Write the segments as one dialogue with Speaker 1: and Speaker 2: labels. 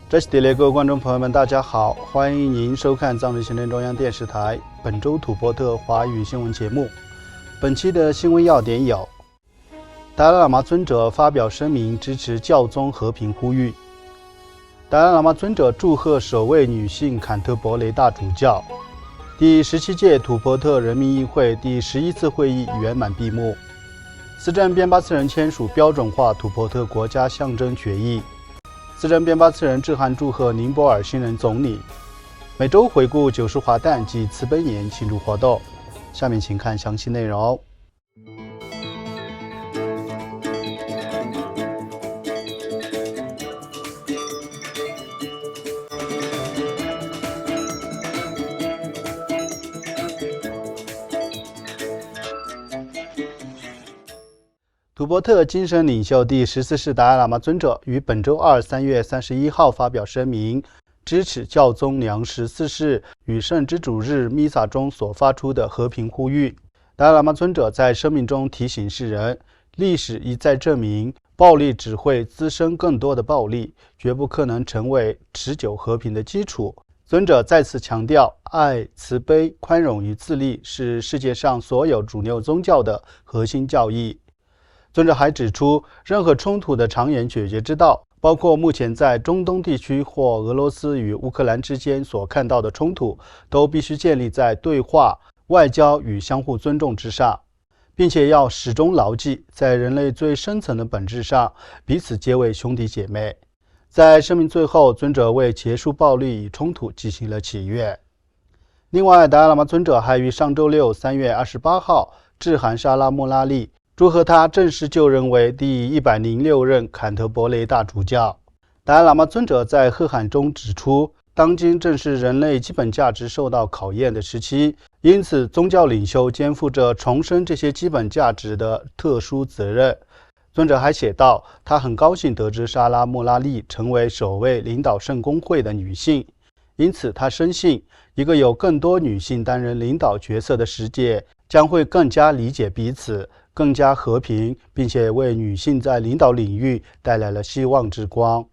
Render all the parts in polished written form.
Speaker 1: 这是各位观众朋友们，大家好，欢迎您收看藏人行政中央电视台本周土伯特华语新闻节目。本期的新闻要点有：达赖喇嘛尊者发表声明支持教宗和平呼吁；达赖喇嘛尊者祝贺首位女性坎特伯雷大主教；第17届土伯特人民议会第11次会议圆满闭幕；司政边巴次仁签署标准化土伯特国家象征决议；司政边巴次仁致函祝贺宁波尔新任总理。每周回顾90华诞及慈悲年庆祝活动。下面请看详细内容。土伯特精神领袖第14世达赖喇嘛尊者于本周二3月31号发表声明，支持教宗良14世与圣之主日弥撒中所发出的和平呼吁。达赖喇嘛尊者在声明中提醒世人，历史一再证明，暴力只会滋生更多的暴力，绝不可能成为持久和平的基础。尊者再次强调，爱、慈悲、宽容与自立是世界上所有主流宗教的核心教义。尊者还指出，任何冲突的长远解决之道，包括目前在中东地区或俄罗斯与乌克兰之间所看到的冲突，都必须建立在对话、外交与相互尊重之上，并且要始终牢记，在人类最深层的本质上，彼此皆为兄弟姐妹。在声明最后，尊者为结束暴力与冲突进行了祈愿。另外，达赖喇嘛尊者还于上周六3月28号致函沙拉穆拉利，祝贺他正式就任为第106任坎特伯雷大主教。达赖喇嘛尊者在贺函中指出，当今正是人类基本价值受到考验的时期，因此宗教领袖肩负着重申这些基本价值的特殊责任。尊者还写道，他很高兴得知沙拉穆拉利成为首位领导圣公会的女性，因此他深信，一个有更多女性担任领导角色的世界将会更加理解彼此，更加和平，并且为女性在领导领域带来了希望之光。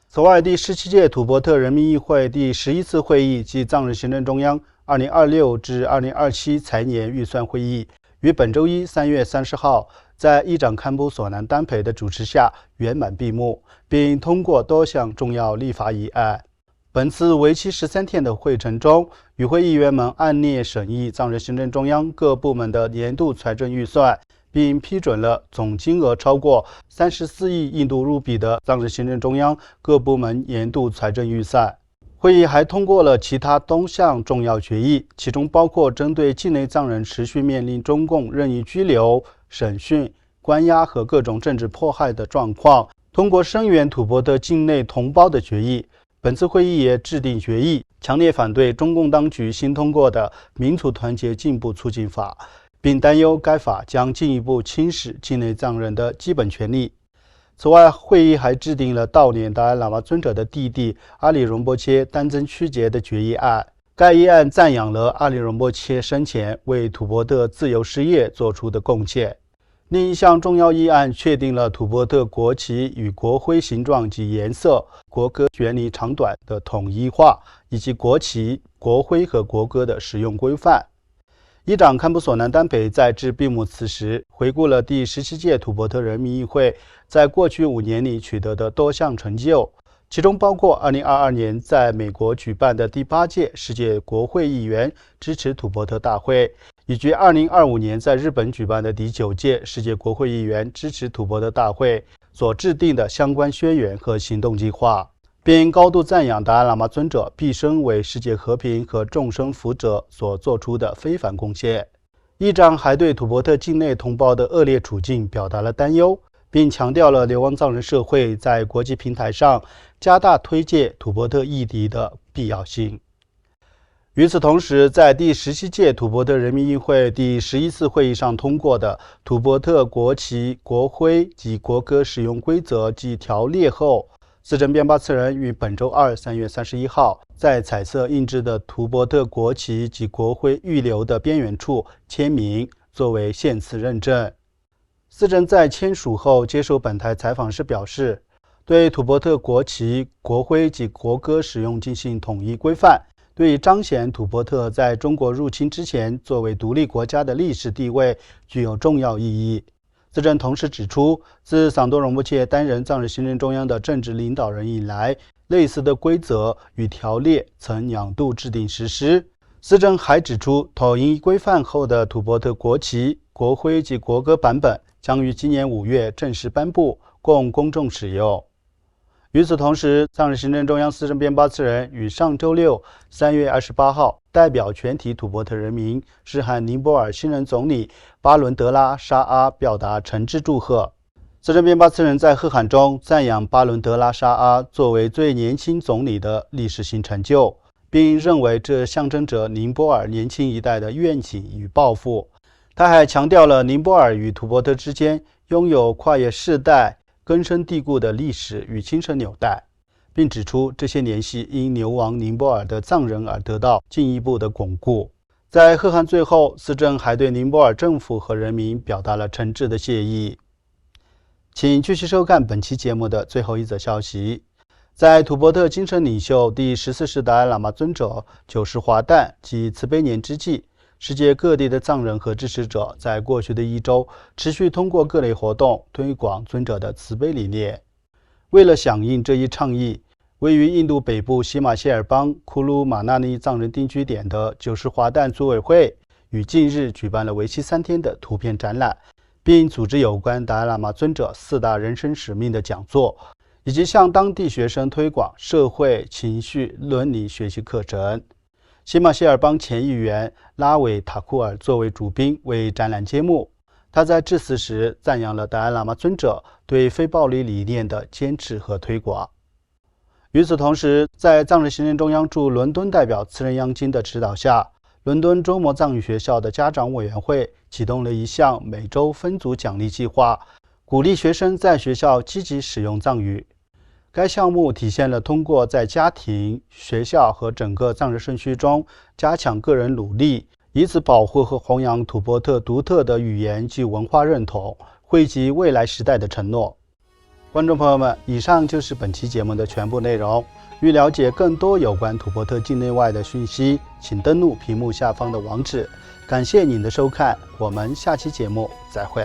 Speaker 1: 此外，第17届土伯特人民议会第11次会议及藏人行政中央2026至2027财年预算会议于本周一3月30号在议长堪布索南丹培的主持下圆满闭幕，并通过多项重要立法议案。本次为期13天的会程中，与会议员们按列审议藏人行政中央各部门的年度财政预算，并批准了总金额超过34亿印度卢比的藏人行政中央各部门年度财政预算。会议还通过了其他多项重要决议，其中包括针对境内藏人持续面临中共任意拘留、审讯、关押和各种政治迫害的状况，通过声援土伯特境内同胞的决议。本次会议也制定决议，强烈反对中共当局新通过的民族团结进步促进法，并担忧该法将进一步侵蚀境内藏人的基本权利。此外，会议还制定了悼念达赖喇嘛尊者的弟弟阿里荣波切丹增曲杰的决议案。该议案赞扬了阿里荣波切生前为土伯特自由事业做出的贡献。另一项重要议案确定了土伯特国旗与国徽形状及颜色、国歌原理长短的统一化，以及国旗、国徽和国歌的使用规范。议长堪布索南丹培在致闭幕词时，回顾了第17届土伯特人民议会在过去5年里取得的多项成就，其中包括2022年在美国举办的第8届世界国会议员支持土伯特大会，以及2025年在日本举办的第9届世界国会议员支持土伯特大会所制定的相关宣言和行动计划，并高度赞扬达赖喇嘛尊者毕生为世界和平和众生福祉所做出的非凡贡献。议长还对土伯特境内同胞的恶劣处境表达了担忧，并强调了流亡藏人社会在国际平台上加大推介土伯特议题的必要性。与此同时，在第17届土伯特人民议会第11次会议上通过的土伯特国旗、国徽及国歌使用规则及条例后，司政边巴次仁于本周二3月31号在彩色印制的土伯特国旗及国徽预留的边缘处签名，作为献词认证。司政在签署后接受本台采访时表示，对土伯特国旗、国徽及国歌使用进行统一规范，对于彰显土伯特在中国入侵之前作为独立国家的历史地位具有重要意义。资政同时指出，自桑多荣布切担任藏日行政中央的政治领导人以来，类似的规则与条例曾2度制定实施。资政还指出，统一规范后的土伯特国旗、国徽及国歌版本将于今年5月正式颁布，供公众使用。与此同时，藏日行政中央司政边巴次仁于上周六3月28号代表全体土伯特人民致函尼泊尔新任总理巴伦德拉沙阿，表达诚挚祝贺。司政边巴次仁在贺函中赞扬巴伦德拉沙阿作为最年轻总理的历史性成就，并认为这象征着尼泊尔年轻一代的愿景与抱负。他还强调了尼泊尔与土伯特之间拥有跨越世代、根深蒂固的历史与精神纽带，并指出这些联系因流亡尼泊尔的藏人而得到进一步的巩固。在贺函最后，司政还对尼泊尔政府和人民表达了诚挚的谢意。请继续收看本期节目的最后一则消息。在土伯特精神领袖第14世达赖喇嘛尊者9世华诞及慈悲年之际，世界各地的藏人和支持者在过去的1周持续通过各类活动推广尊者的慈悲理念。为了响应这一倡议，位于印度北部西马歇尔邦库鲁马纳尼藏人定居点的9世华诞组委会于近日举办了为期3天的图片展览，并组织有关达赖喇嘛尊者4大人生使命的讲座，以及向当地学生推广社会、情绪、伦理学习课程。西马歇尔邦前议员拉韦塔库尔作为主宾为展览揭幕。他在致辞时赞扬了达赖喇嘛尊者对非暴力理念的坚持和推广。与此同时，在藏日行政中央驻伦敦代表次仁央金的指导下，伦敦周末藏语学校的家长委员会启动了一项每周分组奖励计划，鼓励学生在学校积极使用藏语。该项目体现了通过在家庭、学校和整个藏日社区中加强个人努力，以此保护和弘扬土伯特独特的语言及文化认同，惠及未来时代的承诺。观众朋友们，以上就是本期节目的全部内容。欲了解更多有关土伯特境内外的讯息，请登录屏幕下方的网址。感谢您的收看，我们下期节目再会。